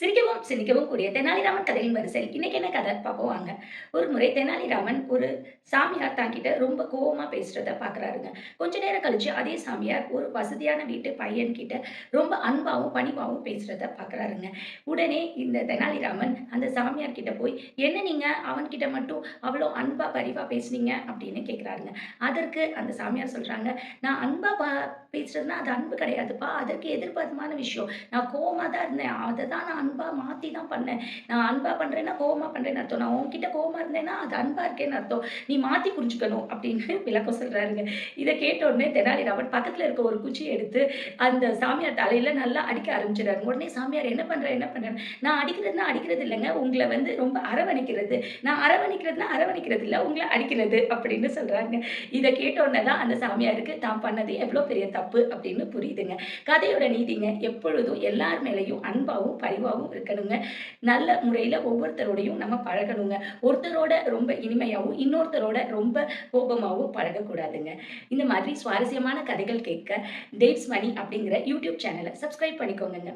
சிரிக்கவும் சிந்திக்கவும் கூடிய தெனாலிராமன் கதையின் வரிசையில் இன்னைக்கு என்ன கதை பார்ப்போம் வாங்க. ஒரு முறை தெனாலிராமன் ஒரு சாமியார் தாங்கிட்ட ரொம்ப கோவமா பேசுறத பார்க்குறாருங்க. கொஞ்ச நேரம் கழிச்சு அதே சாமியார் ஒரு வசதியான வீட்டு பையன்கிட்ட ரொம்ப அன்பாவும் பணிவாவும் பேசுறத பார்க்குறாருங்க. உடனே இந்த தெனாலிராமன் அந்த சாமியார் கிட்ட போய், "என்ன நீங்க அவன்கிட்ட மட்டும் அவ்வளோ அன்பா பரிவா பேசுனீங்க?" அப்படின்னு கேட்குறாருங்க. அதற்கு அந்த சாமியார் சொல்றாங்க, "நான் அன்பா பேசுறதுன்னா அது அன்பு கிடையாதுப்பா. அதற்கு எதிர்பார்த்தமான விஷயம். நான் கோவமா தான் இருந்தேன். அத தான் நான் அன்பா மாத்தி தான் பண்ணேன். நான் அன்பா பண்றேன்னா, கோவமா பண்றேன்னு அர்த்தம். நான் உன்கிட்ட கோவமா இருந்தேன்னா, அது அன்பா இருக்கேன்னு அர்த்தம். நீ மாத்தி புரிஞ்சுக்கணும்." அப்படின்னு விளக்கம் சொல்றாருங்க. இத கேட்ட உடனே தெனாலிராமன் பக்கத்துல இருக்க ஒரு குச்சிய எடுத்து அந்த சாமியார் தலையில நல்லா அடிக்க ஆரம்பிச்சுறாரு. உடனே சாமியார் என்ன பண்ற? என்ன பண்றன்னு, "நான் அடிக்கிறதுன்னா அடிக்கிறது இல்லங்க. உங்கள வந்து ரொம்ப அரவணைக்கிறது. நான் அரவணைக்கிறதுன்னா அரவணைக்கிறது இல்ல. உங்கள அடிக்கிறது." அப்படின்னு சொல்றாங்க. இத கேட்ட உடனே தான் அந்த சாமியாருக்கு தான் பண்ணது எவ்வளோ பெரிய தப்பு அப்படின்னு புரியுதுங்க. கதையோட நீதிங்க எப்பொழுதும் எல்லார் மேலயும் அன்பாவும், பரிவாவும் இருக்கணுங்க. நல்ல முறையில ஒவ்வொருத்தரோடையும் நம்ம பழகணுங்க. ஒருத்தரோட ரொம்ப இனிமையாவும், இன்னொருத்தரோட ரொம்ப கோபமாவும் பழகக்கூடாதுங்க. இந்த மாதிரி சுவாரஸ்யமான கதைகள் கேட்க டேவ்ஸ் மணி அப்படிங்கிற யூடியூப் சேனல சப்ஸ்கிரைப் பண்ணிக்கோங்கங்க.